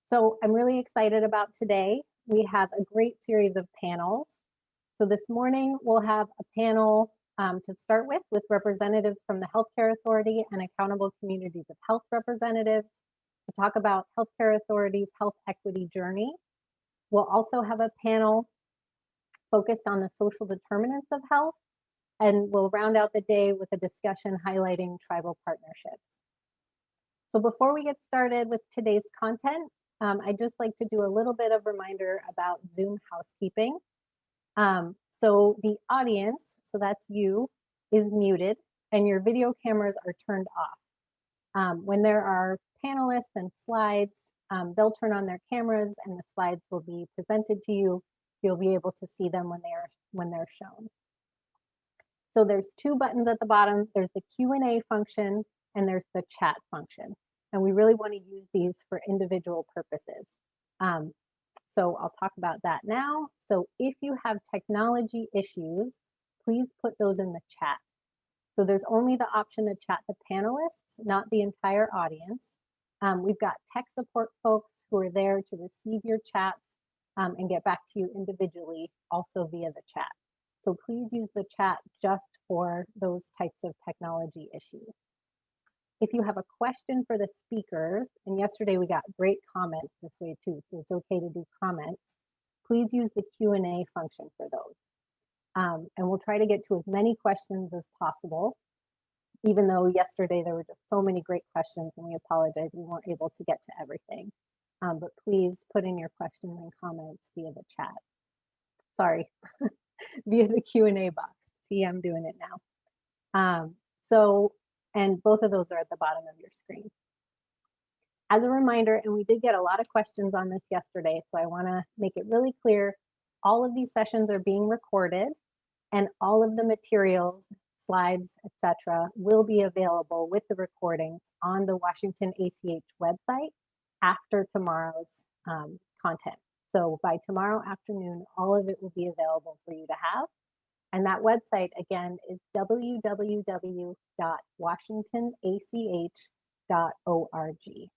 So I'm really excited about today. We have a great series of panels. So this morning we'll have a panel to start with representatives from the Healthcare Authority and Accountable Communities of Health representatives to talk about Healthcare Authority's health equity journey. We'll also have a panel focused on the social determinants of health, and we'll round out the day with a discussion highlighting tribal partnerships. So before we get started with today's content, I'd just like to do a little bit of reminder about Zoom housekeeping. So the audience, so that's you, is muted and your video cameras are turned off. When there are panelists and slides, they'll turn on their cameras and the slides will be presented to you. You'll be able to see them when they're shown. So there's two buttons at the bottom. There's the Q&A function and there's the chat function. And we really want to use these for individual purposes. So I'll talk about that now. So if you have technology issues, please put those in the chat. So there's only the option to chat the panelists, not the entire audience. We've got tech support folks who are there to receive your chats and get back to you individually, also via the chat. So please use the chat just for those types of technology issues. If you have a question for the speakers, and yesterday we got great comments this way too, so it's okay to do comments, please use the Q&A function for those. And we'll try to get to as many questions as possible, even though yesterday there were just so many great questions and we apologize we weren't able to get to everything. But please put in your questions and comments via the chat. Sorry, via the Q&A box. See, I'm doing it now. And both of those are at the bottom of your screen. As a reminder, and we did get a lot of questions on this yesterday, so I want to make it really clear, all of these sessions are being recorded and all of the materials, slides, etc., will be available with the recordings on the Washington ACH website after tomorrow's content. So by tomorrow afternoon, all of it will be available for you to have. And that website, again, is www.washingtonach.org.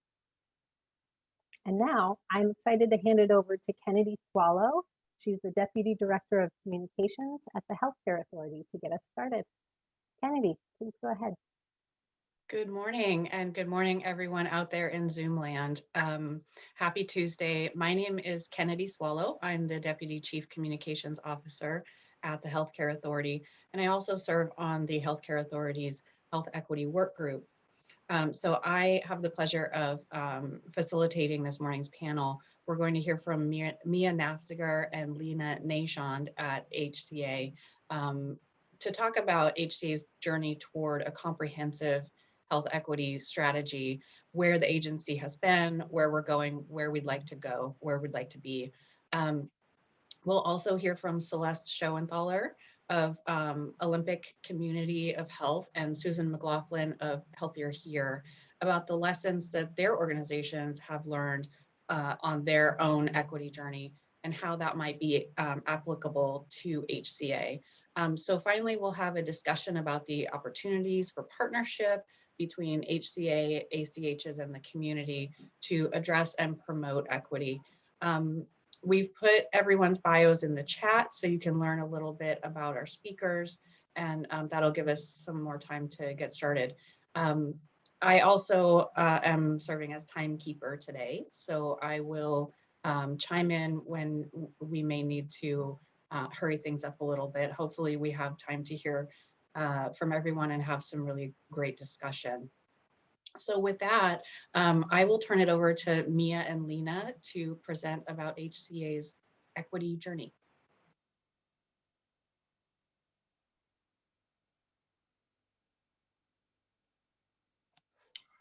And now I'm excited to hand it over to Kennedy Swallow. She's the Deputy Director of Communications at the Healthcare Authority to get us started. Kennedy, please go ahead. Good morning, and good morning everyone out there in Zoom land. Happy Tuesday. My name is Kennedy Swallow. I'm the Deputy Chief Communications Officer at the Healthcare Authority, and I also serve on the Healthcare Authority's Health Equity Work Group. So I have the pleasure of facilitating this morning's panel. We're going to hear from Mia Nafziger and Lena Nashand at HCA to talk about HCA's journey toward a comprehensive health equity strategy, where the agency has been, where we're going, where we'd like to go, where we'd like to be. We'll also hear from Celeste Schoenthaler of Olympic Community of Health and Susan McLaughlin of Healthier Here about the lessons that their organizations have learned on their own equity journey and how that might be applicable to HCA. So finally, we'll have a discussion about the opportunities for partnership between HCA, ACHs, and the community to address and promote equity. We've put everyone's bios in the chat so you can learn a little bit about our speakers, and that'll give us some more time to get started. I also am serving as timekeeper today, so I will chime in when we may need to hurry things up a little bit. Hopefully we have time to hear from everyone and have some really great discussion. So with that, I will turn it over to Mia and Lena to present about HCA's equity journey.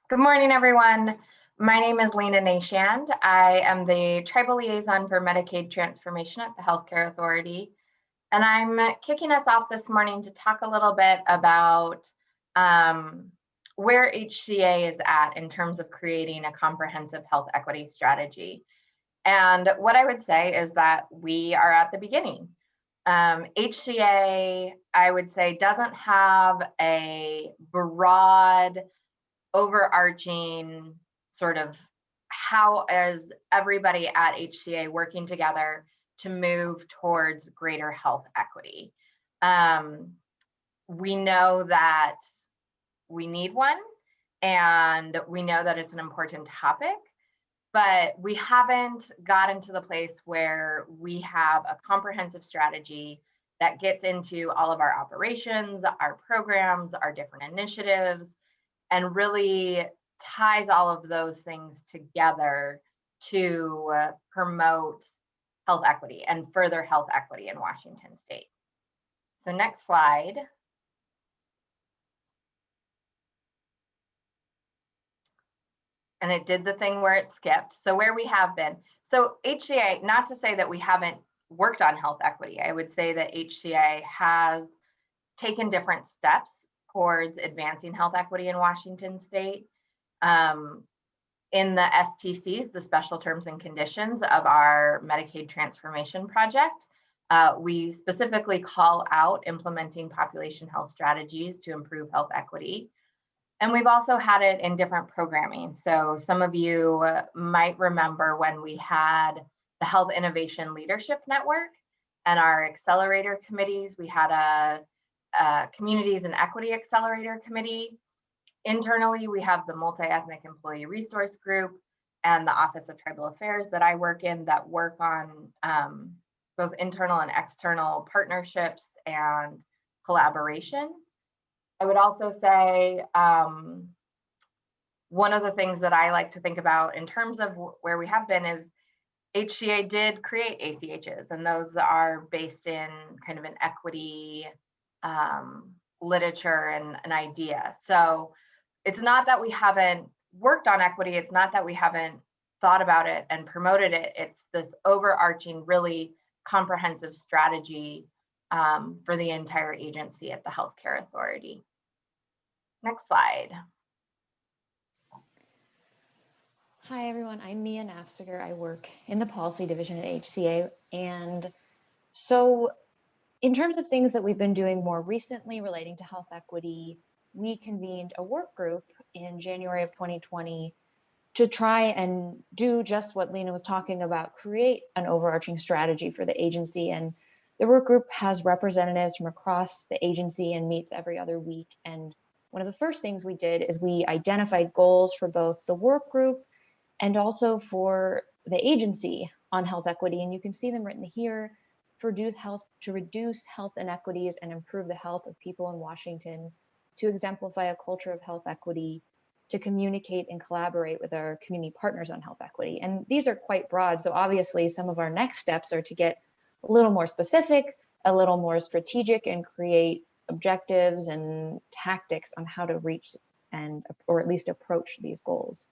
Good morning, everyone. My name is Lena Nashand. I am the Tribal Liaison for Medicaid Transformation at the Healthcare Authority. And I'm kicking us off this morning to talk a little bit about where HCA is at in terms of creating a comprehensive health equity strategy. And what I would say is that we are at the beginning. HCA, I would say, doesn't have a broad, overarching sort of how is everybody at HCA working together to move towards greater health equity? We know that we need one, and we know that it's an important topic, but we haven't gotten to the place where we have a comprehensive strategy that gets into all of our operations, our programs, our different initiatives, and really ties all of those things together to promote health equity and further health equity in Washington State. So next slide. And it did the thing where it skipped. So where we have been. So HCA, not to say that we haven't worked on health equity, I would say that HCA has taken different steps towards advancing health equity in Washington State. In the STCs, the special terms and conditions of our Medicaid transformation project, we specifically call out implementing population health strategies to improve health equity. And we've also had it in different programming. So some of you might remember when we had the Health Innovation Leadership Network and our accelerator committees. We had a Communities and Equity Accelerator Committee. Internally, we have the Multi-Ethnic Employee Resource Group and the Office of Tribal Affairs that I work in that work on both internal and external partnerships and collaboration. I would also say one of the things that I like to think about in terms of where we have been is HCA did create ACHs, and those are based in kind of an equity literature and an idea. So it's not that we haven't worked on equity, it's not that we haven't thought about it and promoted it, it's this overarching, really comprehensive strategy for the entire agency at the Healthcare Authority. Next slide. Hi everyone, I'm Mia Nafziger. I work in the policy division at HCA. And so in terms of things that we've been doing more recently relating to health equity, we convened a work group in January of 2020 to try and do just what Lena was talking about, create an overarching strategy for the agency. And the work group has representatives from across the agency and meets every other week. And one of the first things we did is we identified goals for both the work group and also for the agency on health equity. And you can see them written here: to reduce health inequities and improve the health of people in Washington, to exemplify a culture of health equity, to communicate and collaborate with our community partners on health equity. And these are quite broad. So obviously some of our next steps are to get a little more specific, a little more strategic, and create objectives and tactics on how to reach or at least approach these goals.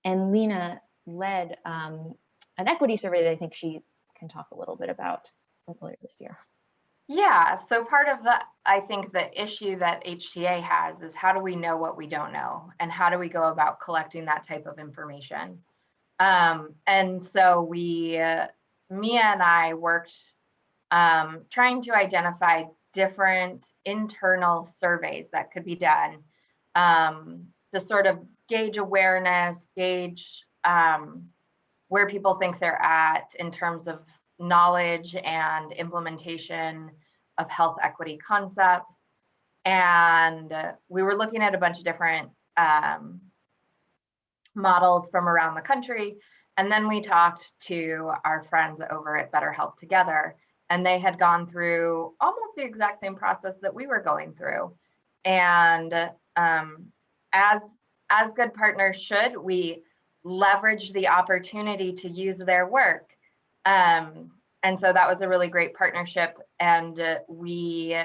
And Lena led an equity survey that I think she can talk a little bit about from earlier this year. Yeah, so part of I think the issue that HCA has is how do we know what we don't know? And how do we go about collecting that type of information? And so Mia and I worked trying to identify different internal surveys that could be done to sort of gauge awareness, gauge where people think they're at in terms of knowledge and implementation of health equity concepts. And we were looking at a bunch of different models from around the country. And then we talked to our friends over at Better Health Together, and they had gone through almost the exact same process that we were going through. And as good partners should, we leverage the opportunity to use their work. And so that was a really great partnership. And we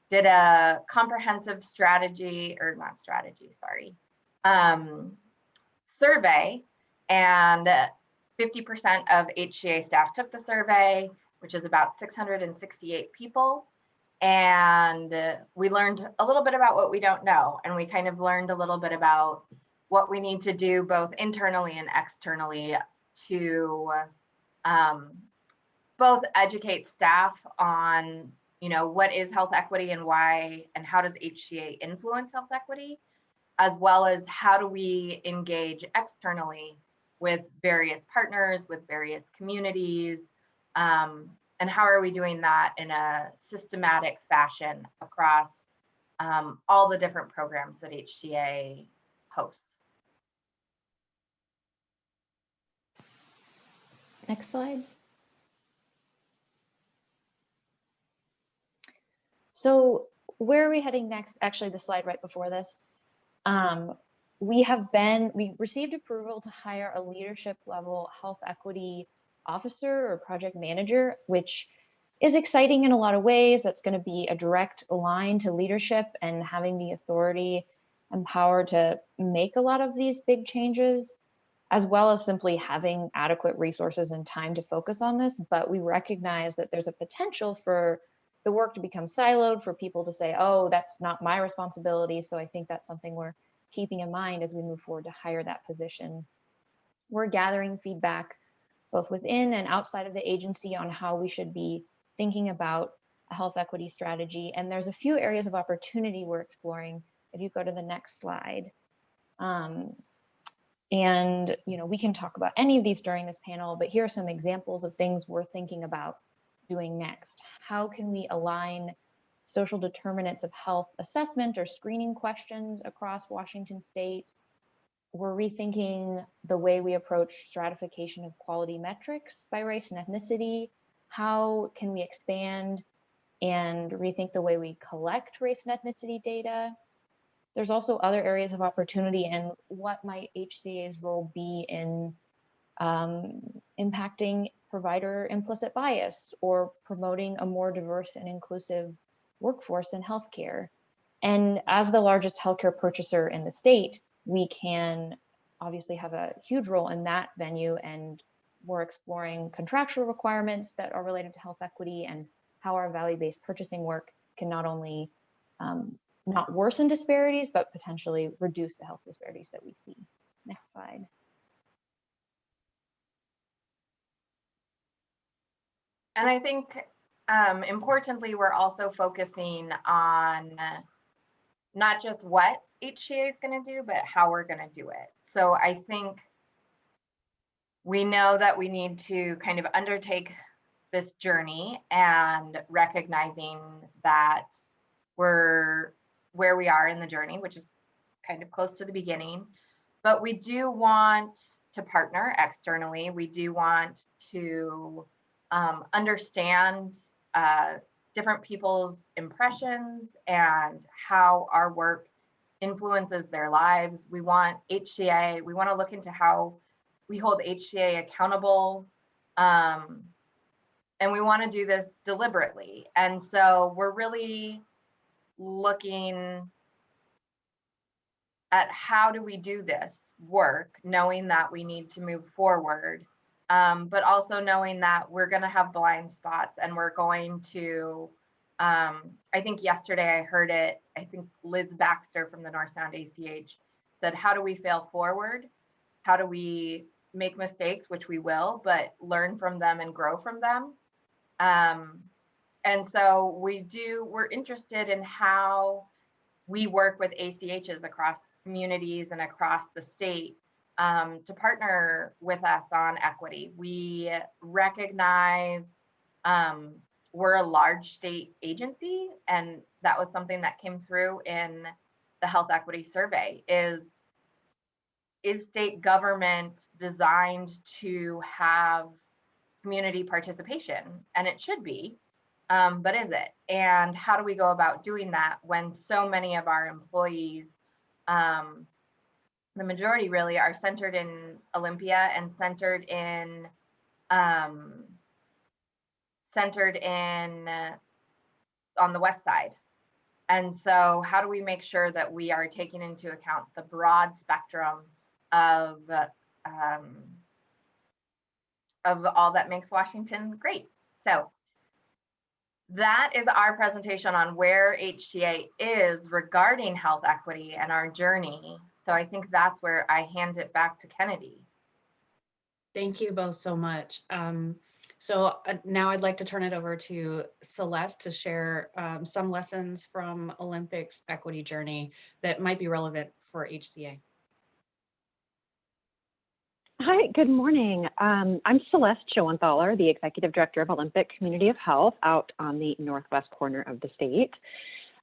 did a comprehensive survey, and 50% of HCA staff took the survey, which is about 668 people. And we learned a little bit about what we don't know. And we kind of learned a little bit about what we need to do both internally and externally to both educate staff on, what is health equity and why, and how does HCA influence health equity, as well as how do we engage externally with various partners, with various communities, and how are we doing that in a systematic fashion across all the different programs that HCA hosts. Next slide. So where are we heading next? Actually, the slide right before this. We received approval to hire a leadership level health equity officer or project manager, which is exciting in a lot of ways. That's going to be a direct line to leadership and having the authority and power to make a lot of these big changes, as well as simply having adequate resources and time to focus on this. But we recognize that there's a potential for the work to become siloed, for people to say, oh, that's not my responsibility. So I think that's something we're keeping in mind as we move forward to hire that position. We're gathering feedback both within and outside of the agency on how we should be thinking about a health equity strategy. And there's a few areas of opportunity we're exploring. If you go to the next slide. And we can talk about any of these during this panel, but here are some examples of things we're thinking about doing next. How can we align social determinants of health assessment or screening questions across Washington state? We're rethinking the way we approach stratification of quality metrics by race and ethnicity. How can we expand and rethink the way we collect race and ethnicity data? There's also other areas of opportunity, and what might HCA's role be in impacting provider implicit bias or promoting a more diverse and inclusive workforce in healthcare. And as the largest healthcare purchaser in the state, we can obviously have a huge role in that venue, and we're exploring contractual requirements that are related to health equity and how our value-based purchasing work can not only not worsen disparities, but potentially reduce the health disparities that we see. Next slide. And I think importantly, we're also focusing on not just what HCA is going to do, but how we're going to do it. So I think we know that we need to kind of undertake this journey, and recognizing that we're where we are in the journey, which is kind of close to the beginning, but we do want to partner externally. We do want to understand different people's impressions and how our work influences their lives. We want HCA, we want to look into how we hold HCA accountable, and we want to do this deliberately. And so we're really looking at how do we do this work, knowing that we need to move forward, but also knowing that we're going to have blind spots, and we're going to, I think yesterday I heard it, I think Liz Baxter from the North Sound ACH said, how do we fail forward? How do we make mistakes, which we will, but learn from them and grow from them? And so we're interested in how we work with ACHs across communities and across the state to partner with us on equity. We recognize we're a large state agency, and that was something that came through in the health equity survey. Is state government designed to have community participation? And it should be, but is it? And how do we go about doing that when so many of our employees, the majority really, are centered in Olympia and centered in on the west side? And so how do we make sure that we are taking into account the broad spectrum of all that makes Washington great? So that is our presentation on where HCA is regarding health equity and our journey. So I think that's where I hand it back to Kennedy. Thank you both so much. So now I'd like to turn it over to Celeste to share some lessons from Olympic's equity journey that might be relevant for HCA. Hi, good morning. I'm Celeste Schoenthaler, the Executive Director of Olympic Community of Health out on the northwest corner of the state.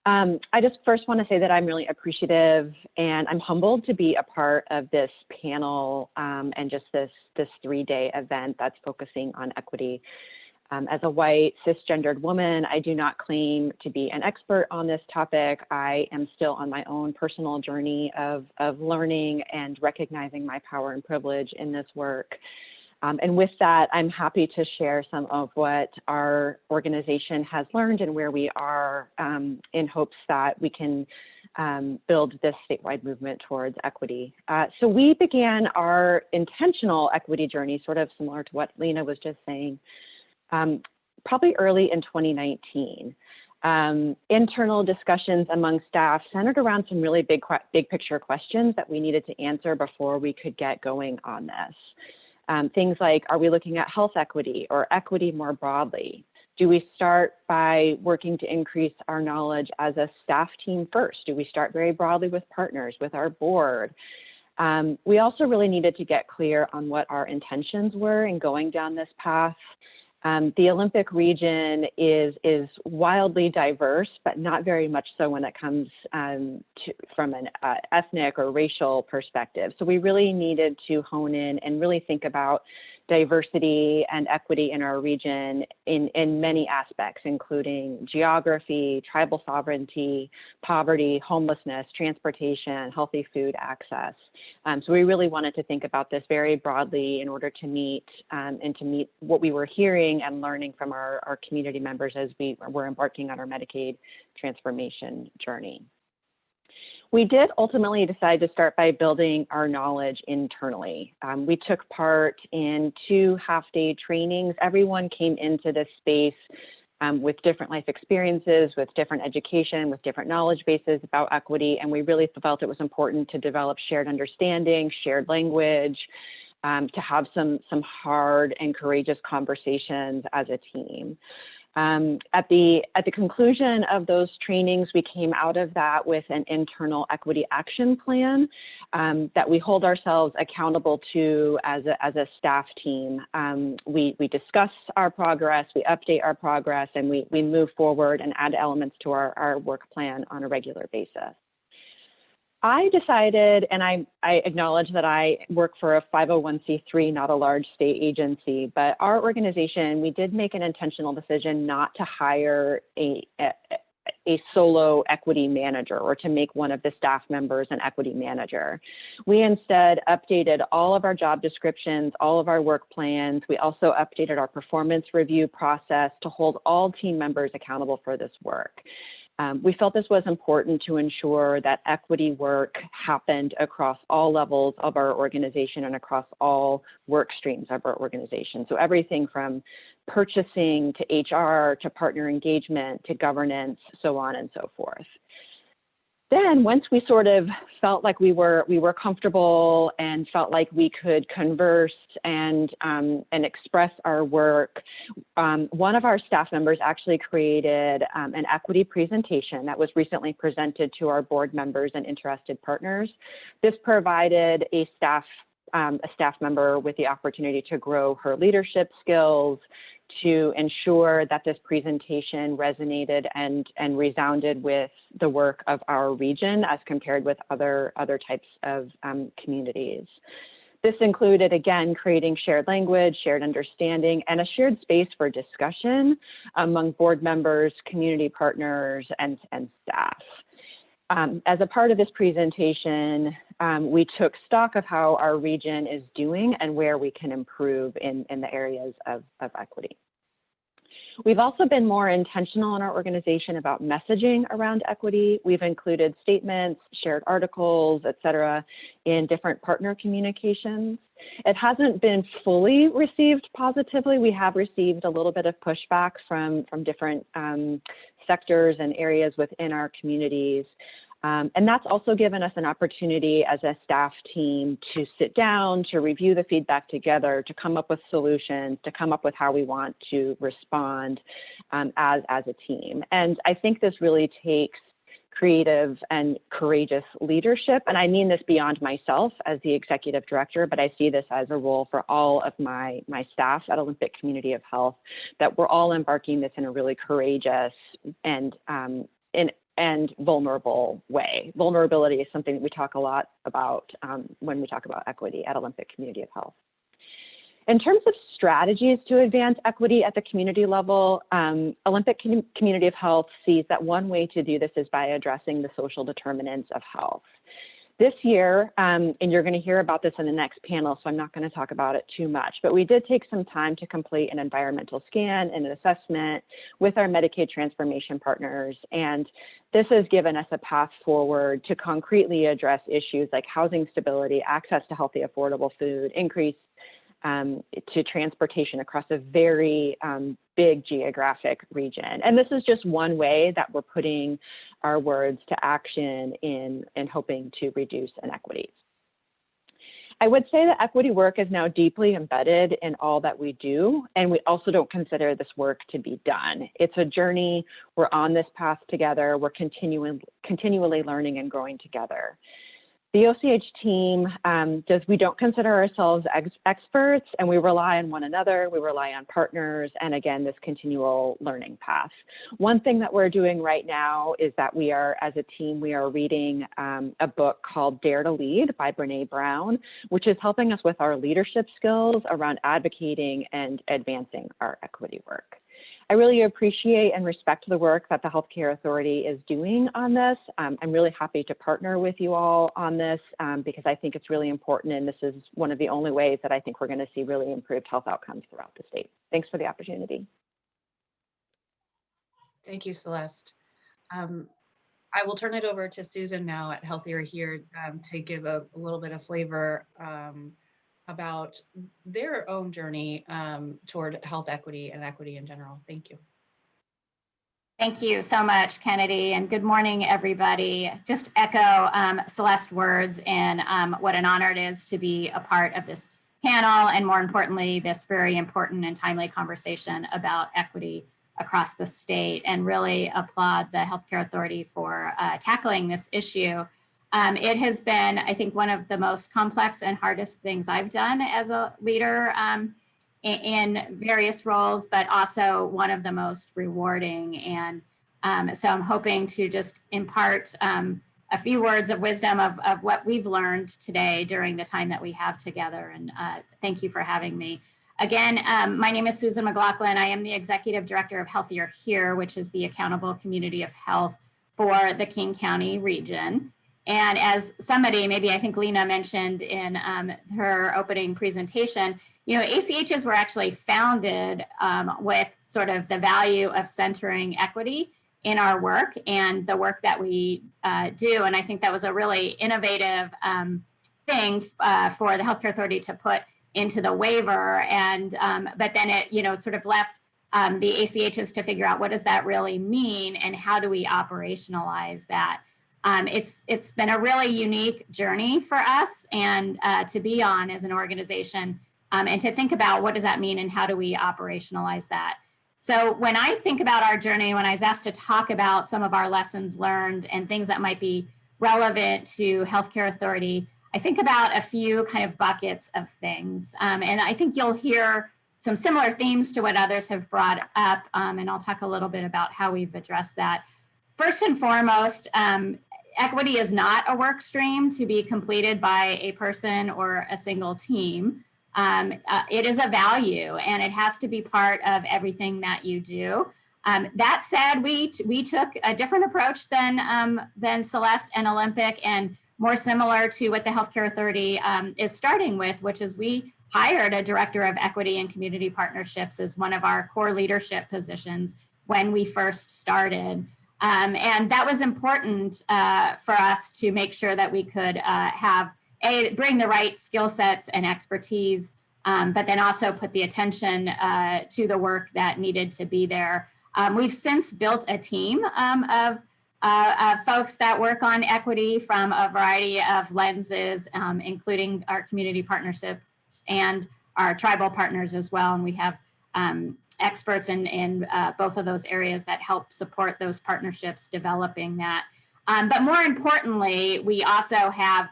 I just first want to say that I'm really appreciative and I'm humbled to be a part of this panel and just this 3-day event that's focusing on equity. As a white cisgendered woman, I do not claim to be an expert on this topic. I am still on my own personal journey of learning and recognizing my power and privilege in this work. And with that, I'm happy to share some of what our organization has learned and where we are in hopes that we can build this statewide movement towards equity. So we began our intentional equity journey, sort of similar to what Lena was just saying, probably early in 2019. Internal discussions among staff centered around some really big picture questions that we needed to answer before we could get going on this. Things like, are we looking at health equity or equity more broadly? Do we start by working to increase our knowledge as a staff team first? Do we start very broadly with partners, with our board? We also really needed to get clear on what our intentions were in going down this path. The Olympic region is wildly diverse, but not very much so when it comes from an ethnic or racial perspective. So we really needed to hone in and really think about diversity and equity in our region in many aspects, including geography, tribal sovereignty, poverty, homelessness, transportation, healthy food access. So we really wanted to think about this very broadly in order to meet what we were hearing and learning from our community members as we were embarking on our Medicaid transformation journey. We did ultimately decide to start by building our knowledge internally. We took part in 2 half-day trainings. Everyone came into this space with different life experiences, with different education, with different knowledge bases about equity, and we really felt it was important to develop shared understanding, shared language, to have some hard and courageous conversations as a team. At the conclusion of those trainings, we came out of that with an internal equity action plan that we hold ourselves accountable to as a staff team. We discuss our progress, we update our progress, and we move forward and add elements to our work plan on a regular basis. I decided, and I acknowledge that I work for a 501c3, not a large state agency, but our organization, we did make an intentional decision not to hire a solo equity manager or to make one of the staff members an equity manager. We instead updated all of our job descriptions, all of our work plans. We also updated our performance review process to hold all team members accountable for this work. We felt this was important to ensure that equity work happened across all levels of our organization and across all work streams of our organization. So everything from purchasing to HR to partner engagement to governance, so on and so forth. Then once we sort of felt like we were comfortable and felt like we could converse and express our work, one of our staff members actually created an equity presentation that was recently presented to our board members and interested partners. This provided a staff member with the opportunity to grow her leadership skills, to ensure that this presentation resonated and resounded with the work of our region as compared with other types of communities. This included, again, creating shared language, shared understanding, and a shared space for discussion among board members, community partners, and staff. As a part of this presentation, we took stock of how our region is doing and where we can improve in the areas of equity. We've also been more intentional in our organization about messaging around equity. We've included statements, shared articles, et cetera, in different partner communications. It hasn't been fully received positively. We have received a little bit of pushback from different sectors and areas within our communities. And that's also given us an opportunity as a staff team to sit down, to review the feedback together, to come up with solutions, to come up with how we want to respond as a team. And I think this really takes creative and courageous leadership. And I mean this beyond myself as the executive director, but I see this as a role for all of my staff at Olympic Community of Health, that we're all embarking this in a really courageous and vulnerable way. Vulnerability is something that we talk a lot about when we talk about equity at Olympic Community of Health. In terms of strategies to advance equity at the community level, Olympic Community of Health sees that one way to do this is by addressing the social determinants of health. This year, and you're going to hear about this in the next panel, so I'm not going to talk about it too much, but we did take some time to complete an environmental scan and an assessment with our Medicaid transformation partners, and this has given us a path forward to concretely address issues like housing stability, access to healthy, affordable food, increase to transportation across a very big geographic region. And this is just one way that we're putting our words to action in hoping to reduce inequities. I would say that equity work is now deeply embedded in all that we do, and we also don't consider this work to be done. It's a journey. We're on this path together. We're continually learning and growing together. The OCH team, we don't consider ourselves experts, and we rely on one another, we rely on partners, and again, this continual learning path. One thing that we're doing right now is that we are, as a team, we are reading a book called Dare to Lead by Brene Brown, which is helping us with our leadership skills around advocating and advancing our equity work. I really appreciate and respect the work that the Healthcare Authority is doing on this. I'm really happy to partner with you all on this because I think it's really important, and this is one of the only ways that I think we're going to see really improved health outcomes throughout the state. Thanks for the opportunity. Thank you, Celeste. I will turn it over to Susan now at Healthier Here to give a little bit of flavor about their own journey toward health equity and equity in general. Thank you. Thank you so much, Kennedy, and good morning, everybody. Just echo Celeste's words and what an honor it is to be a part of this panel, and more importantly, this very important and timely conversation about equity across the state, and really applaud the Healthcare Authority for tackling this issue. It has been, I think, one of the most complex and hardest things I've done as a leader in various roles, but also one of the most rewarding. And so I'm hoping to just impart a few words of wisdom of what we've learned today during the time that we have together. And thank you for having me. Again, my name is Susan McLaughlin. I am the Executive Director of Healthier Here, which is the accountable community of health for the King County region. And as somebody, maybe I think Lena mentioned in her opening presentation, you know, ACHs were actually founded with sort of the value of centering equity in our work and the work that we do. And I think that was a really innovative thing for the Healthcare Authority to put into the waiver. And but then it, you know, sort of left the ACHs to figure out what does that really mean and how do we operationalize that. It's been a really unique journey for us and to be on as an organization and to think about what does that mean and how do we operationalize that. So when I think about our journey, when I was asked to talk about some of our lessons learned and things that might be relevant to Healthcare Authority, I think about a few kind of buckets of things. And I think you'll hear some similar themes to what others have brought up, and I'll talk a little bit about how we've addressed that. First and foremost, equity is not a work stream to be completed by a person or a single team. It is a value and it has to be part of everything that you do. That said, we took a different approach than Celeste and Olympic, and more similar to what the Healthcare Authority is starting with, which is we hired a director of equity and community partnerships as one of our core leadership positions when we first started. And that was important for us to make sure that we could bring the right skill sets and expertise, but then also put the attention to the work that needed to be there. We've since built a team of folks that work on equity from a variety of lenses, including our community partnerships and our tribal partners as well. And we have experts in both of those areas that help support those partnerships, developing that. But more importantly, we also have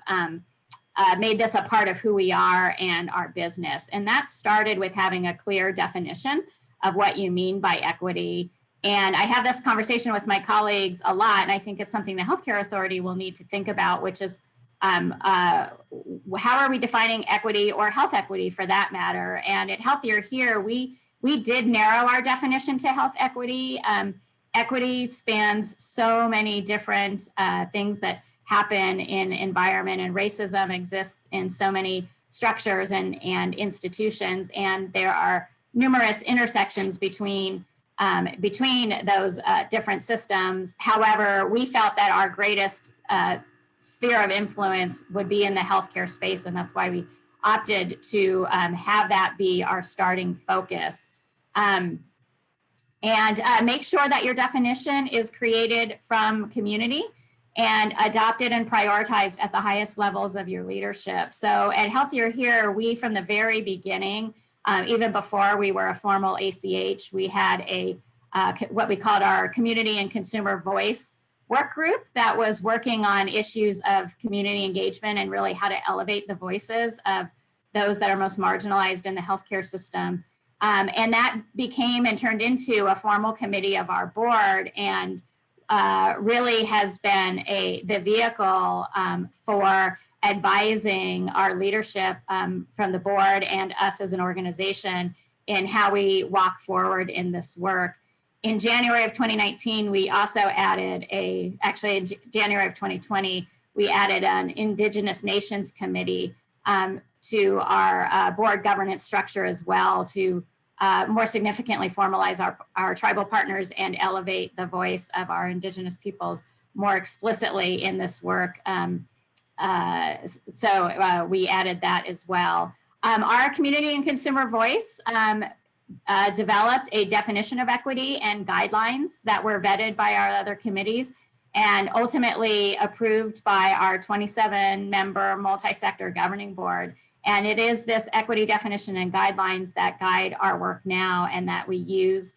made this a part of who we are and our business. And that started with having a clear definition of what you mean by equity. And I have this conversation with my colleagues a lot, and I think it's something the Healthcare Authority will need to think about, which is how are we defining equity, or health equity for that matter? And at Healthier Here, we did narrow our definition to health equity. Equity spans so many different things that happen in environment, and racism exists in so many structures and institutions, and there are numerous intersections between those different systems. However, we felt that our greatest sphere of influence would be in the healthcare space, and that's why we opted to have that be our starting focus. And make sure that your definition is created from community and adopted and prioritized at the highest levels of your leadership. So at Healthier Here, we from the very beginning, even before we were a formal ACH, we had a what we called our Community and Consumer Voice work group that was working on issues of community engagement and really how to elevate the voices of those that are most marginalized in the healthcare system. And that became and turned into a formal committee of our board, and really has been the vehicle for advising our leadership from the board and us as an organization in how we walk forward in this work. In January of 2019, we also added actually in January of 2020, we added an Indigenous Nations Committee to our board governance structure as well, to more significantly formalize our tribal partners and elevate the voice of our Indigenous peoples more explicitly in this work. So we added that as well. Our Community and Consumer Voice developed a definition of equity and guidelines that were vetted by our other committees and ultimately approved by our 27-member multi-sector governing board. And it is this equity definition and guidelines that guide our work now, and that we use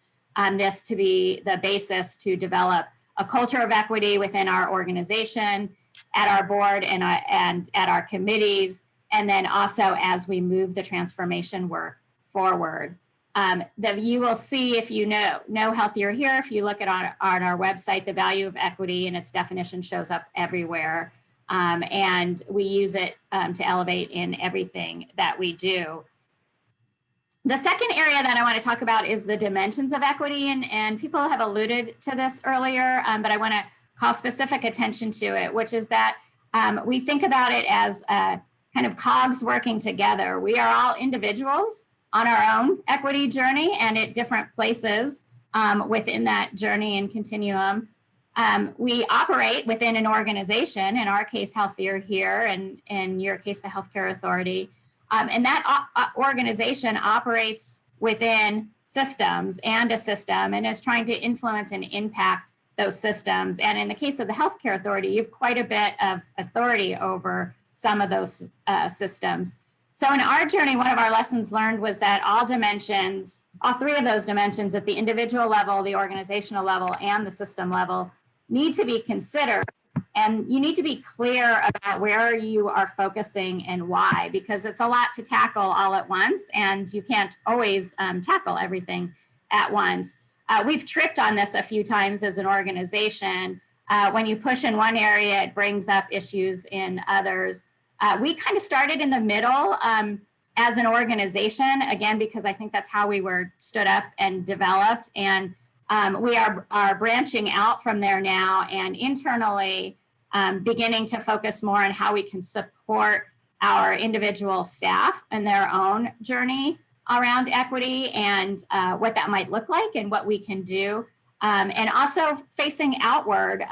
this to be the basis to develop a culture of equity within our organization, at our board, and at our committees, and then also as we move the transformation work forward. That you will see, if you know Healthier Here, if you look at on our website, the value of equity and its definition shows up everywhere. And we use it to elevate in everything that we do. The second area that I want to talk about is the dimensions of equity, and people have alluded to this earlier, but I want to call specific attention to it, which is that we think about it as kind of cogs working together. We are all individuals on our own equity journey and at different places within that journey and continuum. We operate within an organization, in our case, Healthier Here, and in your case, the Healthcare Authority. And that organization operates within systems and a system, and is trying to influence and impact those systems. And in the case of the Healthcare Authority, you have quite a bit of authority over some of those systems. So in our journey, one of our lessons learned was that all dimensions, all three of those dimensions at the individual level, the organizational level, and the system level need to be considered. And you need to be clear about where you are focusing and why, because it's a lot to tackle all at once, and you can't always tackle everything at once. We've tripped on this a few times as an organization. When you push in one area, it brings up issues in others. We kind of started in the middle as an organization, again, because I think that's how we were stood up and developed. And we are branching out from there now, and internally beginning to focus more on how we can support our individual staff and their own journey around equity, and what that might look like and what we can do. And also facing outward,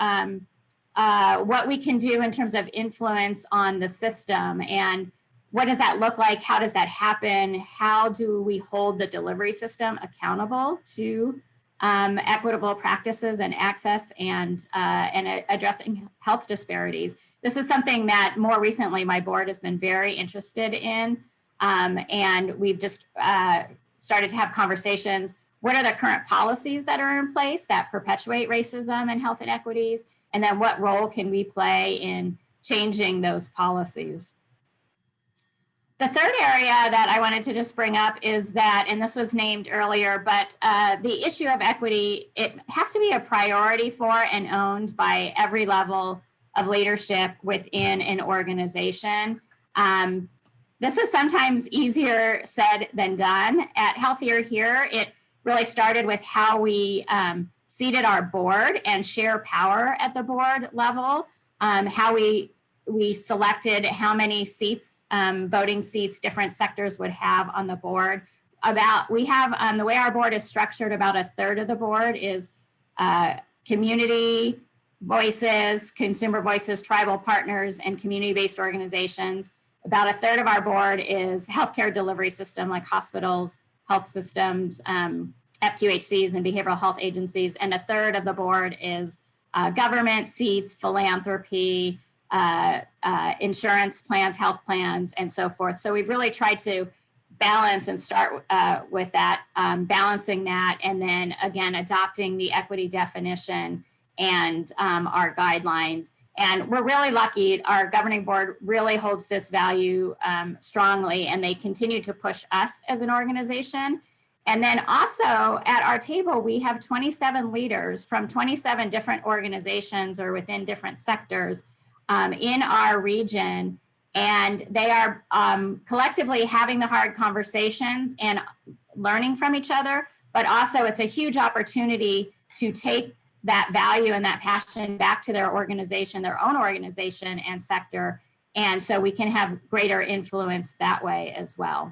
what we can do in terms of influence on the system, and what does that look like? How does that happen? How do we hold the delivery system accountable to equitable practices and access, and addressing health disparities? This is something that more recently my board has been very interested in, and we've just started to have conversations. What are the current policies that are in place that perpetuate racism and health inequities? And then what role can we play in changing those policies? The third area that I wanted to just bring up is that, and this was named earlier, but the issue of equity, it has to be a priority for and owned by every level of leadership within an organization. This is sometimes easier said than done. At Healthier Here, it really started with how we seated our board and share power at the board level, how we selected how many seats, voting seats, different sectors would have on the board. We have, the way our board is structured, about a third of the board is community voices, consumer voices, tribal partners, and community-based organizations. About a third of our board is healthcare delivery system, like hospitals, health systems, FQHCs, and behavioral health agencies. And a third of the board is government seats, philanthropy, insurance plans, health plans, and so forth. So we've really tried to balance and start with that, balancing that, and then again, adopting the equity definition and our guidelines. And we're really lucky. Our governing board really holds this value strongly, and they continue to push us as an organization. And then also at our table, we have 27 leaders from 27 different organizations or within different sectors in our region. And they are collectively having the hard conversations and learning from each other, but also it's a huge opportunity to take that value and that passion back to their organization, their own organization and sector. And so we can have greater influence that way as well.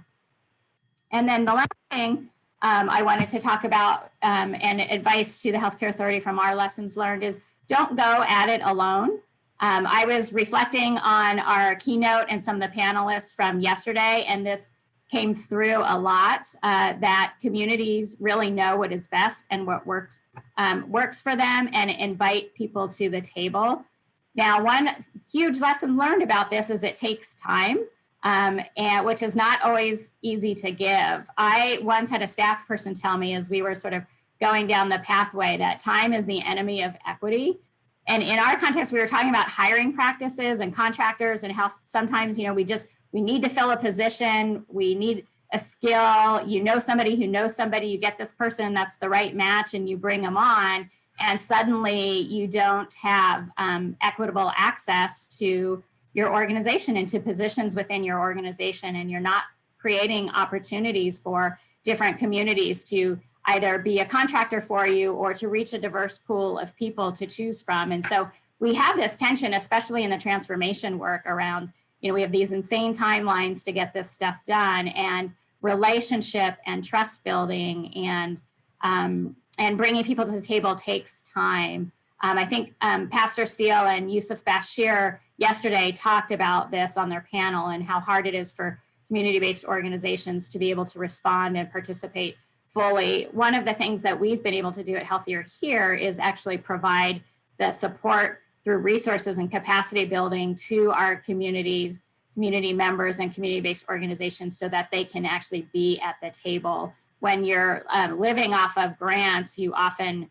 And then the last thing I wanted to talk about and advice to the Healthcare Authority from our lessons learned is don't go at it alone. I was reflecting on our keynote and some of the panelists from yesterday, and this came through a lot, that communities really know what is best and what works for them, and invite people to the table. Now, one huge lesson learned about this is it takes time, and which is not always easy to give. I once had a staff person tell me as we were sort of going down the pathway that time is the enemy of equity. And in our context, we were talking about hiring practices and contractors and how sometimes, we need to fill a position, we need a skill, somebody who knows somebody, you get this person that's the right match and you bring them on, and suddenly you don't have equitable access to your organization and to positions within your organization, and you're not creating opportunities for different communities to either be a contractor for you or to reach a diverse pool of people to choose from. And so we have this tension, especially in the transformation work around, we have these insane timelines to get this stuff done, and relationship and trust building and bringing people to the table takes time. I think Pastor Steele and Yusuf Bashir yesterday talked about this on their panel and how hard it is for community-based organizations to be able to respond and participate fully. One of the things that we've been able to do at Healthier Here is actually provide the support through resources and capacity building to our communities, community members and community-based organizations so that they can actually be at the table. When you're living off of grants, you often,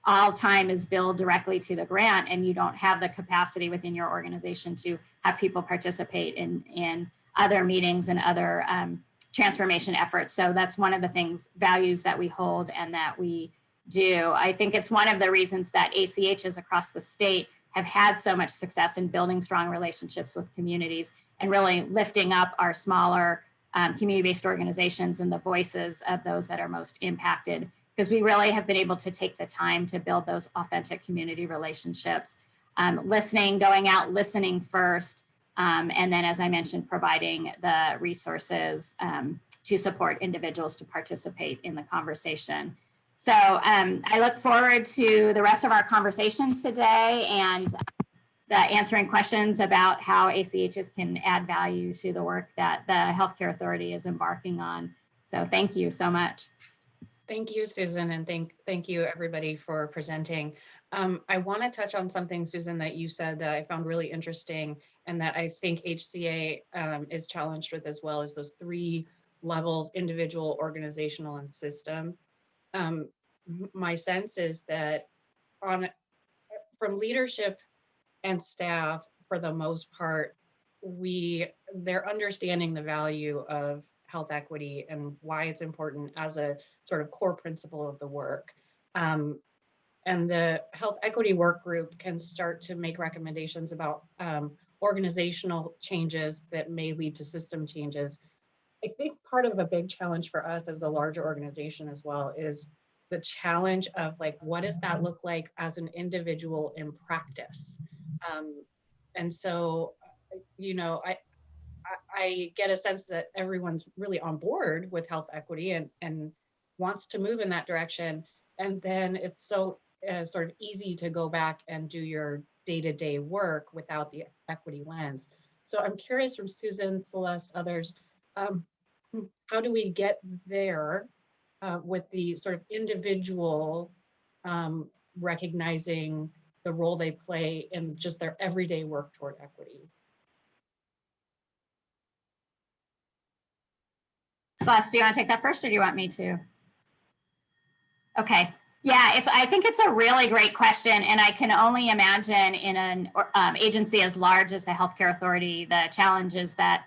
all time is billed directly to the grant, and you don't have the capacity within your organization to have people participate in other meetings and other transformation efforts. So that's one of the values that we hold and that we do. I think it's one of the reasons that ACHs across the state have had so much success in building strong relationships with communities and really lifting up our smaller community-based organizations and the voices of those that are most impacted, because we really have been able to take the time to build those authentic community relationships, listening, going out, listening first, and then, as I mentioned, providing the resources to support individuals to participate in the conversation. So I look forward to the rest of our conversation today and the answering questions about how ACHs can add value to the work that the Healthcare Authority is embarking on. So thank you so much. Thank you, Susan, and thank you everybody for presenting. I want to touch on something, Susan, that you said that I found really interesting and that I think HCA is challenged with as well, as those 3 levels: individual, organizational, and system. My sense is that from leadership and staff, for the most part, they're understanding the value of health equity and why it's important as a sort of core principle of the work. And the health equity work group can start to make recommendations about organizational changes that may lead to system changes. I think part of a big challenge for us as a larger organization as well is the challenge of like, what does that look like as an individual in practice? And so, you know, I get a sense that everyone's really on board with health equity and wants to move in that direction. And then it's so sort of easy to go back and do your day-to-day work without the equity lens. So I'm curious from Susan, Celeste, others, how do we get there with the sort of individual recognizing the role they play in just their everyday work toward equity? Celeste, do you want to take that first or do you want me to? Okay. Yeah, I think it's a really great question, and I can only imagine in an agency as large as the Healthcare Authority, the challenges that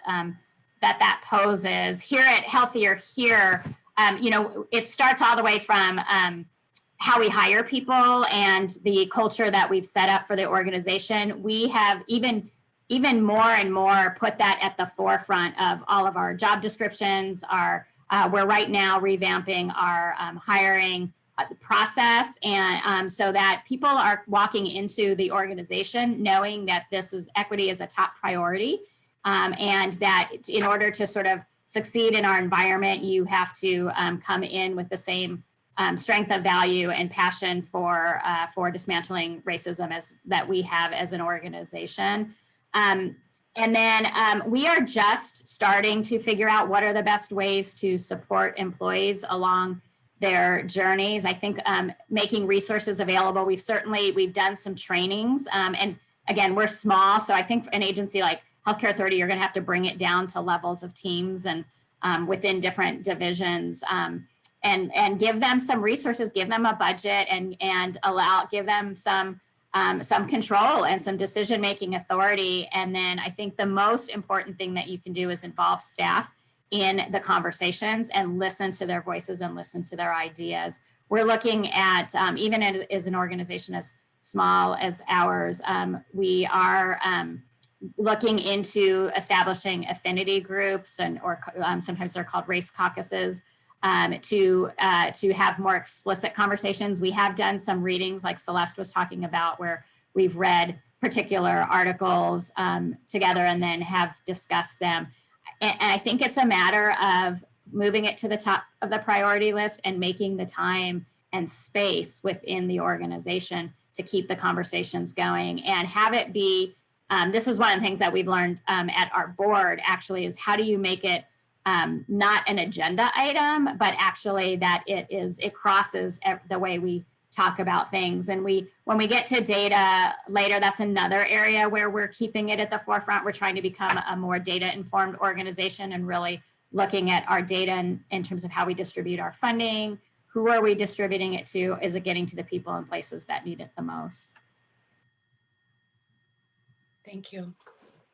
that poses. Here at Healthier Here, you know, it starts all the way from how we hire people and the culture that we've set up for the organization. We have even more and more put that at the forefront of all of our job descriptions. We're right now revamping our hiring process, and so that people are walking into the organization knowing that equity is a top priority, and that in order to sort of succeed in our environment, you have to come in with the same strength of value and passion for dismantling racism that we have as an organization. And then we are just starting to figure out what are the best ways to support employees along their journeys. I think making resources available. We've done some trainings, and again, we're small, so I think for an agency like Healthcare Authority, you're going to have to bring it down to levels of teams and within different divisions, and give them some resources, give them a budget, and give them some control and some decision-making authority. And then I think the most important thing that you can do is involve staff in the conversations and listen to their voices and listen to their ideas. We're looking at, even as an organization as small as ours, we are looking into establishing affinity groups, or sometimes they're called race caucuses, to have more explicit conversations. We have done some readings like Celeste was talking about, where we've read particular articles together and then have discussed them. And I think it's a matter of moving it to the top of the priority list and making the time and space within the organization to keep the conversations going and have it be, this is one of the things that we've learned at our board actually, is how do you make it not an agenda item, but actually that it crosses the way we talk about things. And when we get to data later, that's another area where we're keeping it at the forefront. We're trying to become a more data informed organization and really looking at our data in terms of how we distribute our funding. Who are we distributing it to? Is it getting to the people and places that need it the most? Thank you.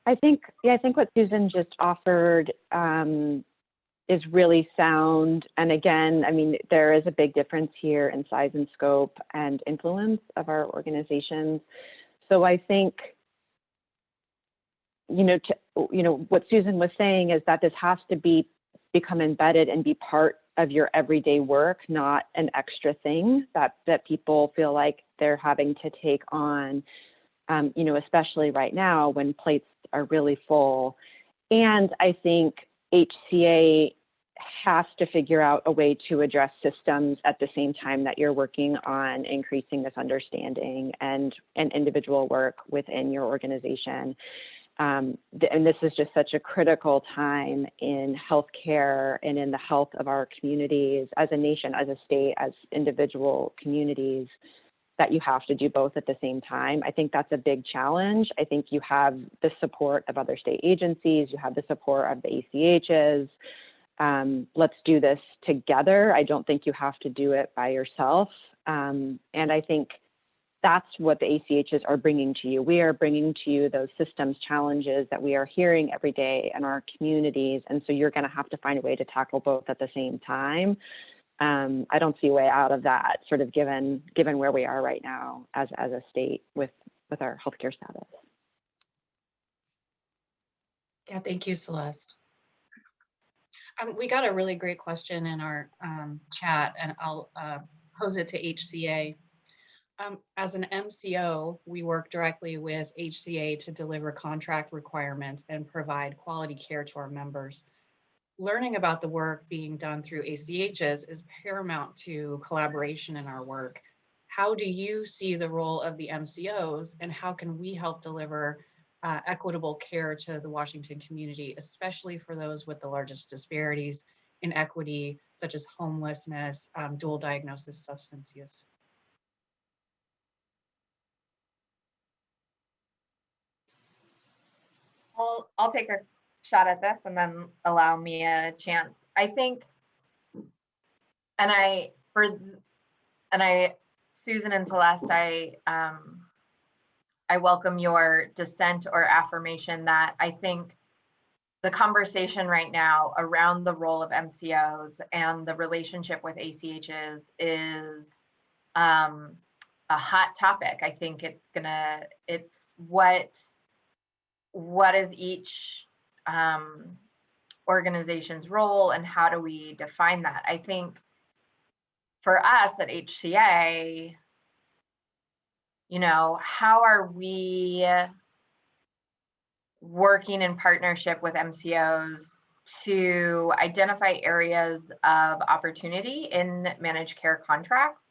I think what Susan just offered is really sound. And again, I mean, there is a big difference here in size and scope and influence of our organizations. So I think, what Susan was saying is that this has to become embedded and be part of your everyday work, not an extra thing that people feel like they're having to take on, especially right now when plates are really full. And I think HCA has to figure out a way to address systems at the same time that you're working on increasing this understanding and individual work within your organization. And this is just such a critical time in healthcare and in the health of our communities as a nation, as a state, as individual communities, that you have to do both at the same time. I think that's a big challenge. I think you have the support of other state agencies, you have the support of the ACHs. Let's do this together. I don't think you have to do it by yourself. And I think that's what the ACHs are bringing to you. We are bringing to you those systems challenges that we are hearing every day in our communities. And so you're going to have to find a way to tackle both at the same time. I don't see a way out of that, sort of given where we are right now as a state with our healthcare status. Yeah, thank you, Celeste. We got a really great question in our chat, and I'll pose it to HCA. As an MCO, we work directly with HCA to deliver contract requirements and provide quality care to our members. Learning about the work being done through ACHs is paramount to collaboration in our work. How do you see the role of the MCOs, and how can we help deliver equitable care to the Washington community, especially for those with the largest disparities in equity, such as homelessness, dual diagnosis, substance use? I'll take a shot at this and then allow me a chance. I think, Susan and Celeste, I welcome your dissent or affirmation that I think the conversation right now around the role of MCOs and the relationship with ACHs is a hot topic. I think it's what is each organization's role and how do we define that? I think for us at HCA, how are we working in partnership with MCOs to identify areas of opportunity in managed care contracts?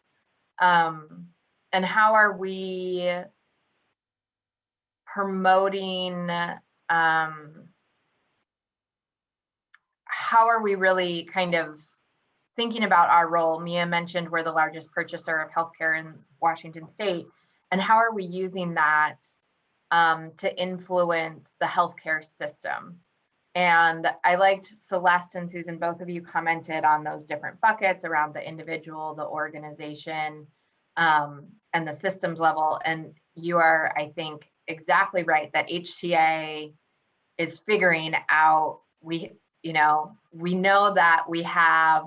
And how are we promoting, how are we really kind of thinking about our role? Mia mentioned we're the largest purchaser of healthcare in Washington State. And how are we using that to influence the healthcare system? And I liked Celeste and Susan, both of you commented on those different buckets around the individual, the organization, and the systems level. And you are, I think, exactly right that HCA is figuring out, we know that we have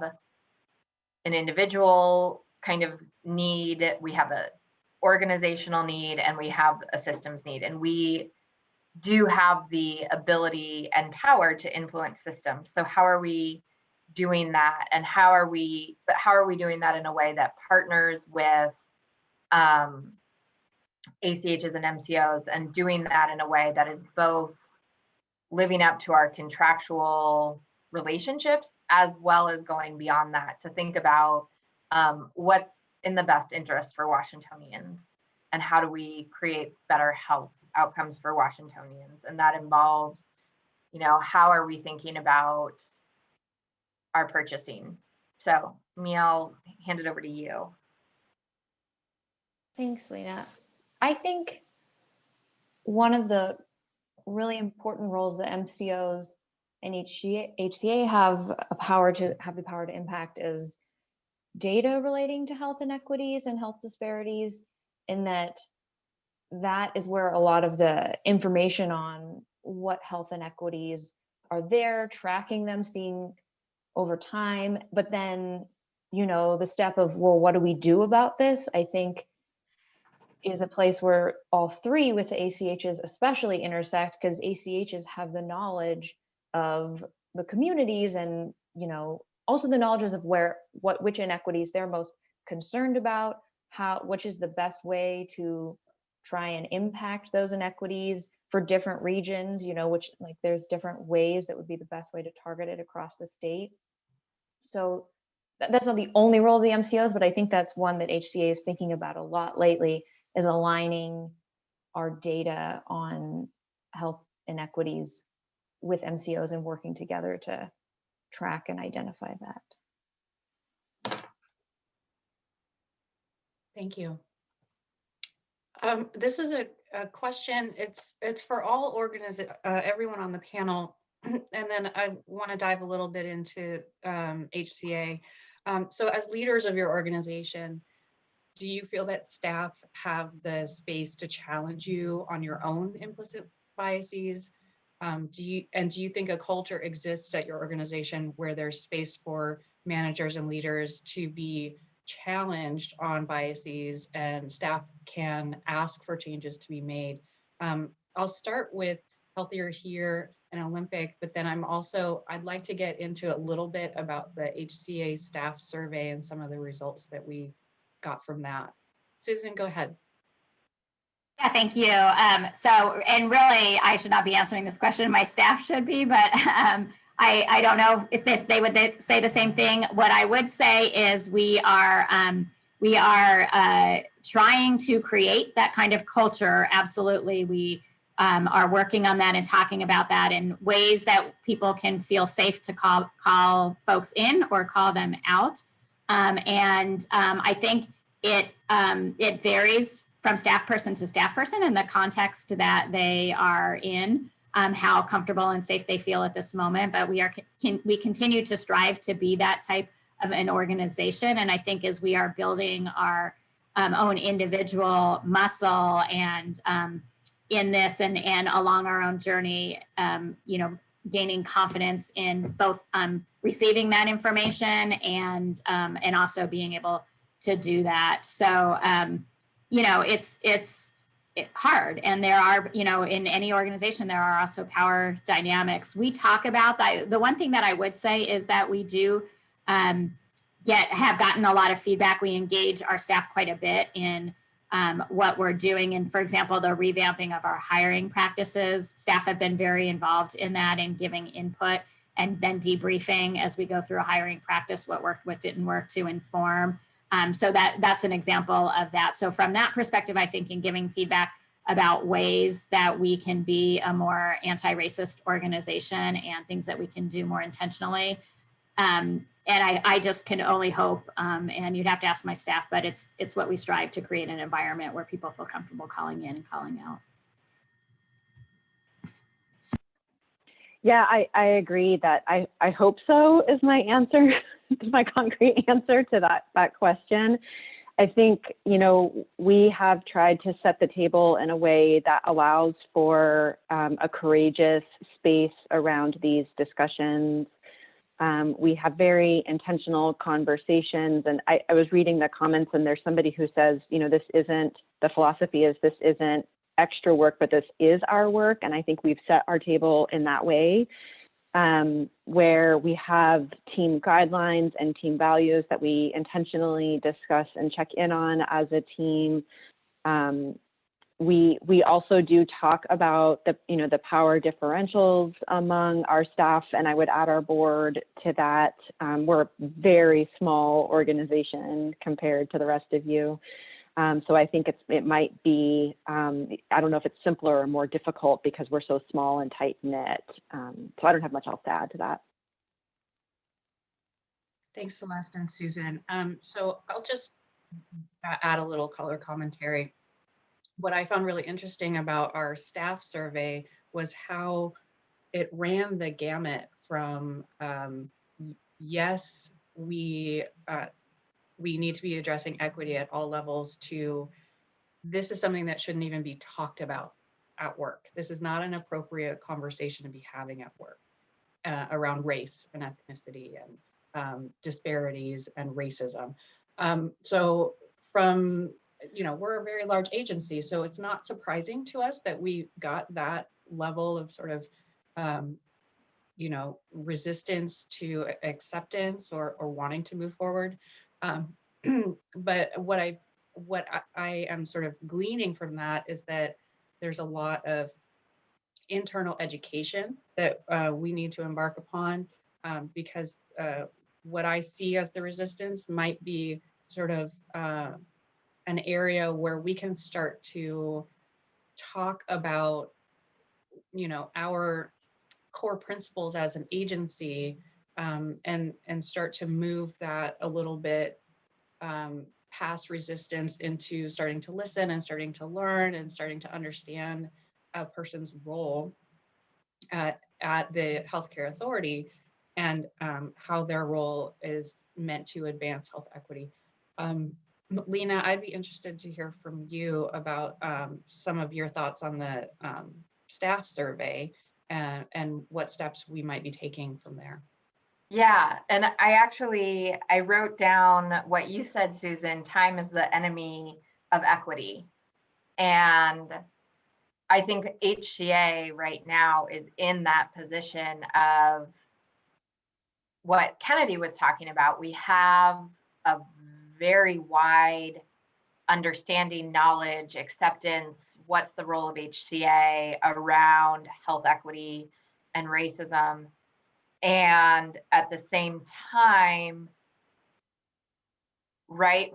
an individual kind of need, we have a organizational need, and we have a systems need. And we do have the ability and power to influence systems. So how are we doing that? And how are we doing that in a way that partners with ACHs and MCOs, and doing that in a way that is both living up to our contractual relationships as well as going beyond that to think about what's in the best interest for Washingtonians and how do we create better health outcomes for Washingtonians. And that involves, how are we thinking about our purchasing? So Mia, I'll hand it over to you. Thanks, Lena. I think one of the really important roles that MCOs and HCA have the power to impact is data relating to health inequities and health disparities, in that is where a lot of the information on what health inequities are there, tracking them, seeing over time, but then, the step of, well, what do we do about this? I think is a place where all three with the ACHs especially intersect, because ACHs have the knowledge of the communities and, also the knowledge of which inequities they're most concerned about, which is the best way to try and impact those inequities for different regions, which there's different ways that would be the best way to target it across the state. So that's not the only role of the MCOs, but I think that's one that HCA is thinking about a lot lately, is aligning our data on health inequities with MCOs and working together to track and identify that. Thank you. This is a question. It's for all everyone on the panel, and then I want to dive a little bit into HCA. So, as leaders of your organization, do you feel that staff have the space to challenge you on your own implicit biases? Do you think a culture exists at your organization where there's space for managers and leaders to be challenged on biases and staff can ask for changes to be made? I'll start with Healthier Here and Olympic, but then I'd like to get into a little bit about the HCA staff survey and some of the results that we got from that. Susan, go ahead. Yeah, thank you. And really, I should not be answering this question. My staff should be, but I don't know if they would say the same thing. What I would say is we are trying to create that kind of culture. Absolutely, we are working on that and talking about that in ways that people can feel safe to call folks in or call them out. I think it varies from staff person to staff person and the context that they are in, how comfortable and safe they feel at this moment. But we continue to strive to be that type of an organization. And I think as we are building our own individual muscle and in this and along our own journey, gaining confidence in both receiving that information and also being able to do that. So, it's hard. And there are, in any organization, there are also power dynamics. We talk about that. The one thing that I would say is that we do have gotten a lot of feedback. We engage our staff quite a bit in what we're doing. And for example, the revamping of our hiring practices, staff have been very involved in that and giving input and then debriefing as we go through a hiring practice, what worked, what didn't work, to inform. So that's an example of that. So from that perspective, I think in giving feedback about ways that we can be a more anti-racist organization and things that we can do more intentionally. And I just can only hope, and you'd have to ask my staff, but it's what we strive to create, an environment where people feel comfortable calling in and calling out. Yeah, I agree that I hope so is my answer, my concrete answer to that question. I think, we have tried to set the table in a way that allows for a courageous space around these discussions. We have very intentional conversations, and I was reading the comments, and there's somebody who says, the philosophy is this isn't extra work, but this is our work. And I think we've set our table in that way, where we have team guidelines and team values that we intentionally discuss and check in on as a team. We also do talk about the power differentials among our staff, and I would add our board to that. We're a very small organization compared to the rest of you. So I think it might be, I don't know if it's simpler or more difficult because we're so small and tight knit. So I don't have much else to add to that. Thanks, Celeste and Susan. So I'll just add a little color commentary. What I found really interesting about our staff survey was how it ran the gamut from, yes, we need to be addressing equity at all levels, to this is something that shouldn't even be talked about at work. This is not an appropriate conversation to be having at work around race and ethnicity and disparities and racism. So from, we're a very large agency, so it's not surprising to us that we got that level of sort of, resistance to acceptance or wanting to move forward. But what I am sort of gleaning from that is that there's a lot of internal education that we need to embark upon, because what I see as the resistance might be sort of an area where we can start to talk about, our core principles as an agency, and start to move that a little bit past resistance into starting to listen and starting to learn and starting to understand a person's role at the healthcare authority and how their role is meant to advance health equity. Lena, I'd be interested to hear from you about some of your thoughts on the staff survey and what steps we might be taking from there. Yeah, and I wrote down what you said, Susan, time is the enemy of equity. And I think HCA right now is in that position of what Kennedy was talking about. We have a very wide understanding, knowledge, acceptance, what's the role of HCA around health equity and racism. And at the same time, right,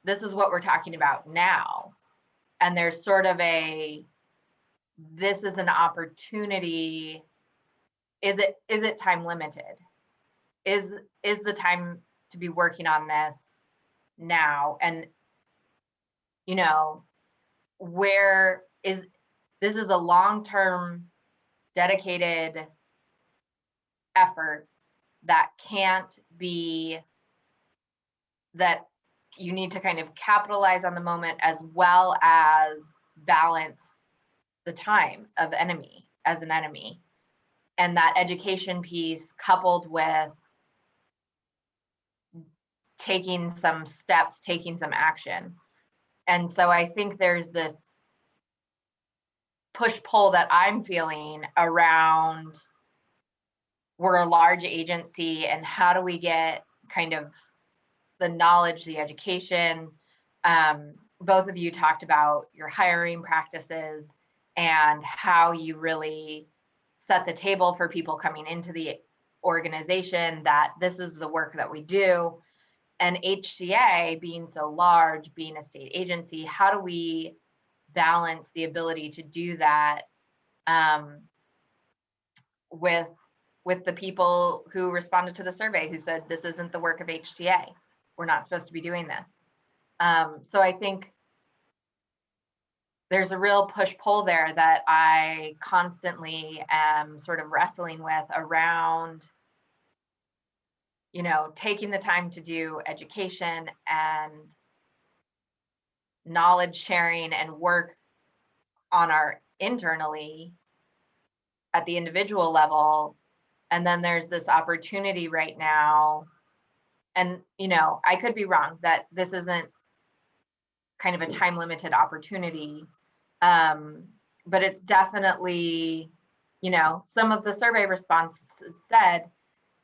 this is what we're talking about now. And there's sort of this is an opportunity. Is it time limited? Is the time to be working on this now? And where is this is a long-term dedicated effort that can't be, that you need to kind of capitalize on the moment as well as balance the time of enemy as an enemy. And that education piece coupled with taking some steps, taking some action. And so I think there's this push-pull that I'm feeling around, we're a large agency, and how do we get kind of the knowledge, the education. Both of you talked about your hiring practices and how you really set the table for people coming into the organization that this is the work that we do. And HCA being so large, being a state agency, how do we balance the ability to do that with the people who responded to the survey who said this isn't the work of HCA? We're not supposed to be doing this. So I think there's a real push-pull there that I constantly am sort of wrestling with around, taking the time to do education and knowledge sharing and work on our internally at the individual level. And then there's this opportunity right now. And, I could be wrong that this isn't kind of a time limited opportunity. But it's definitely, some of the survey responses said,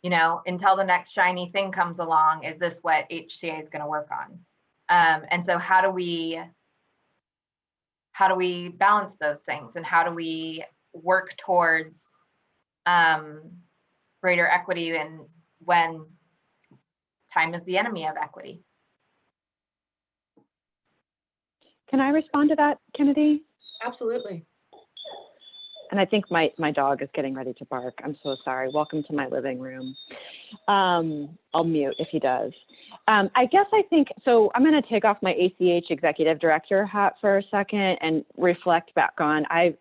until the next shiny thing comes along, is this what HCA is going to work on? And so how do we balance those things, and how do we work towards greater equity, and when time is the enemy of equity? Can I respond to that, Kennedy? Absolutely. And I think my dog is getting ready to bark. I'm so sorry. Welcome to my living room. I'll mute if he does. I guess I think, so I'm going to take off my ACH executive director hat for a second and reflect back on, I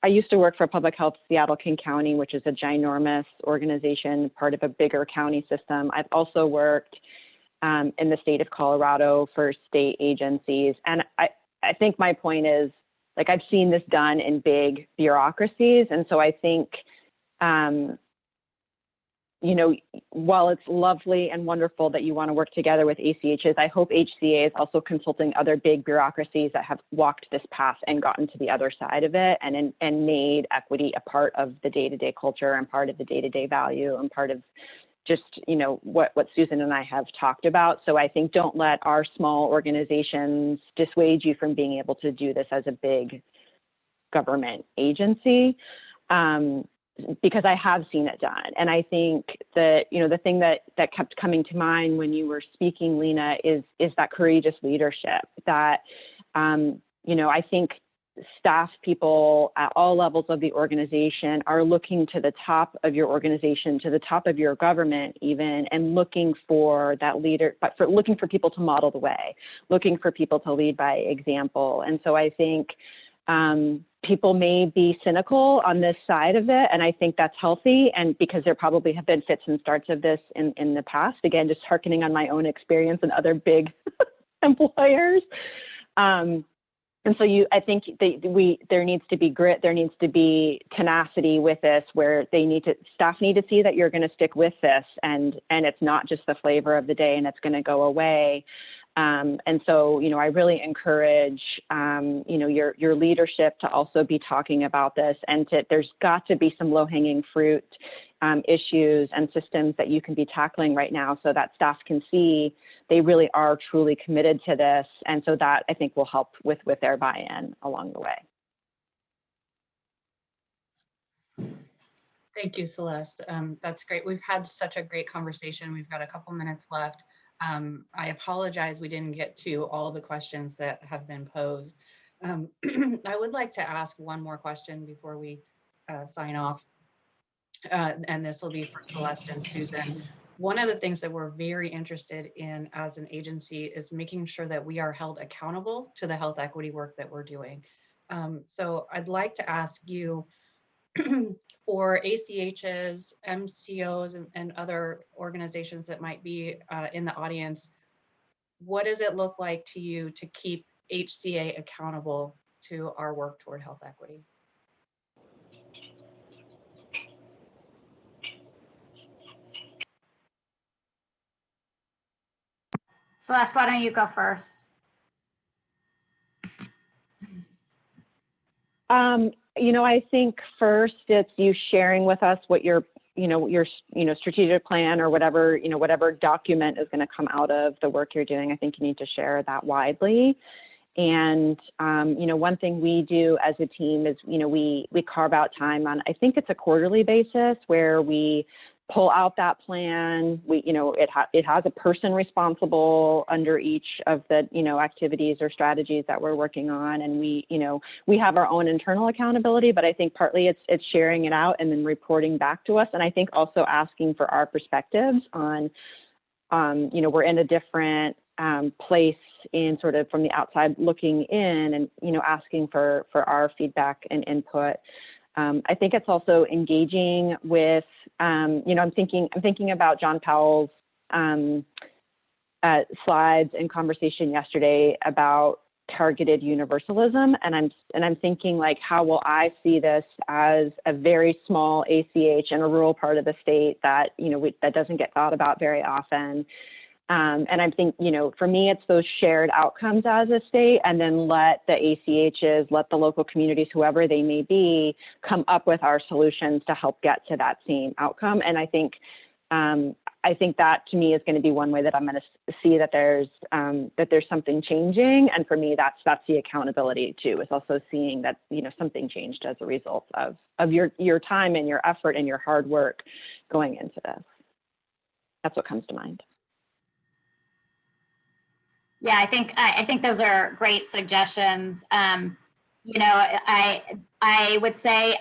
used to work for Public Health Seattle-King County, which is a ginormous organization, part of a bigger county system. I've also worked in the state of Colorado for state agencies. And I think my point is, like, I've seen this done in big bureaucracies. And so I think, while it's lovely and wonderful that you want to work together with ACHs, I hope HCA is also consulting other big bureaucracies that have walked this path and gotten to the other side of it and made equity a part of the day-to-day culture and part of the day-to-day value and part of just, what Susan and I have talked about. So I think don't let our small organizations dissuade you from being able to do this as a big government agency, because I have seen it done. And I think that, the thing that kept coming to mind when you were speaking, Lena, is that courageous leadership that, I think staff people at all levels of the organization are looking to the top of your organization, to the top of your government even, and looking for that leader, but looking for people to model the way, looking for people to lead by example. And so I think people may be cynical on this side of it, and I think that's healthy, and because there probably have been fits and starts of this in the past. Again, just hearkening on my own experience and other big employers. And so I think there needs to be grit, there needs to be tenacity with this, where staff need to see that you're going to stick with this, and it's not just the flavor of the day and it's going to go away. And so, I really encourage, your leadership to also be talking about this, and there's got to be some low-hanging fruit issues and systems that you can be tackling right now, so that staff can see they really are truly committed to this. And so that, I think, will help with their buy-in along the way. Thank you, Celeste. That's great. We've had such a great conversation. We've got a couple minutes left. I apologize we didn't get to all of the questions that have been posed. I would like to ask one more question before we sign off. And this will be for Celeste and Susan. One of the things that we're very interested in as an agency is making sure that we are held accountable to the health equity work that we're doing. So I'd like to ask you, for ACHs, MCOs, and other organizations that might be in the audience, what does it look like to you to keep HCA accountable to our work toward health equity? Celeste, why don't you go first? I think first it's you sharing with us what your strategic plan, or whatever document is going to come out of the work you're doing. I think you need to share that widely. And, one thing we do as a team is, we carve out time on, I think it's a quarterly basis, where we pull out that plan. It has a person responsible under each of the, activities or strategies that we're working on. And we have our own internal accountability, but I think partly it's sharing it out and then reporting back to us. And I think also asking for our perspectives on, we're in a different place in sort of from the outside looking in, and, asking for our feedback and input. I think it's also engaging with, I'm thinking about John Powell's slides and conversation yesterday about targeted universalism, and I'm thinking, like, how will I see this as a very small ACH in a rural part of the state that that doesn't get thought about very often. And I think, for me, it's those shared outcomes as a state, and then let the ACHs, let the local communities, whoever they may be, come up with our solutions to help get to that same outcome. And I think that, to me, is going to be one way that I'm going to see that there's something changing. And for me, that's the accountability too, is also seeing that, something changed as a result of your time and your effort and your hard work going into this. That's what comes to mind. Yeah, I think those are great suggestions. I would say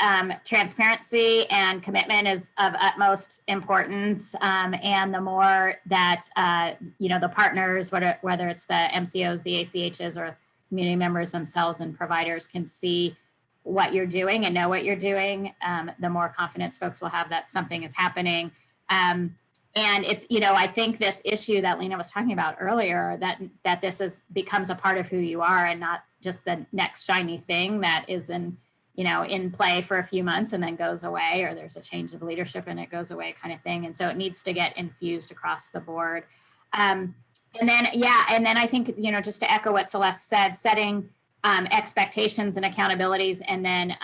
transparency and commitment is of utmost importance. And the more that the partners, whether it's the MCOs, the ACHs, or community members themselves and providers, can see what you're doing and know what you're doing, the more confidence folks will have that something is happening. And it's, I think this issue that Lena was talking about earlier, that this becomes a part of who you are, and not just the next shiny thing that is in play for a few months and then goes away, or there's a change of leadership and it goes away kind of thing. And so it needs to get infused across the board. And then I think, just to echo what Celeste said, setting expectations and accountabilities, and then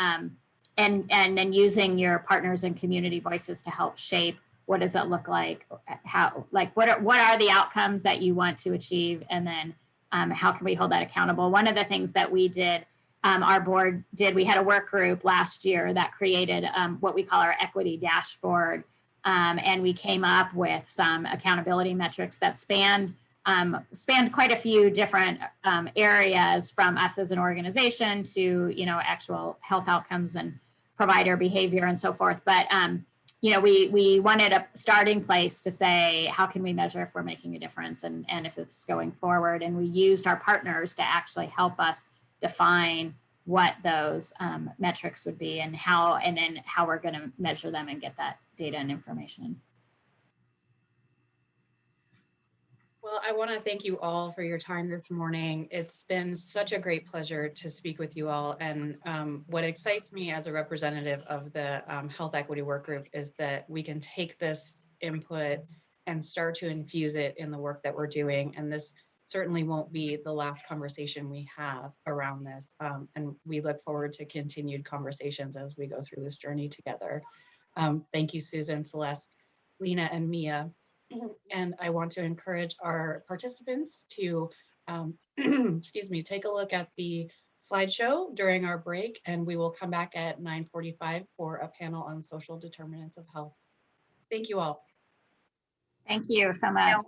and then using your partners and community voices to help shape what does it look like, what are the outcomes that you want to achieve, and then how can we hold that accountable? One of the things that we did, our board did, we had a work group last year that created what we call our equity dashboard, and we came up with some accountability metrics that spanned quite a few different areas, from us as an organization to actual health outcomes and provider behavior and so forth. But we wanted a starting place to say, how can we measure if we're making a difference, and if it's going forward? And we used our partners to actually help us define what those metrics would be, and then how we're going to measure them and get that data and information. Well, I want to thank you all for your time this morning. It's been such a great pleasure to speak with you all. And what excites me as a representative of the Health Equity Work Group is that we can take this input and start to infuse it in the work that we're doing. And this certainly won't be the last conversation we have around this. And we look forward to continued conversations as we go through this journey together. Thank you, Susan, Celeste, Lena, and Mia. And I want to encourage our participants to, excuse me, take a look at the slideshow during our break, and we will come back at 9:45 for a panel on social determinants of health. Thank you all. Thank you so much.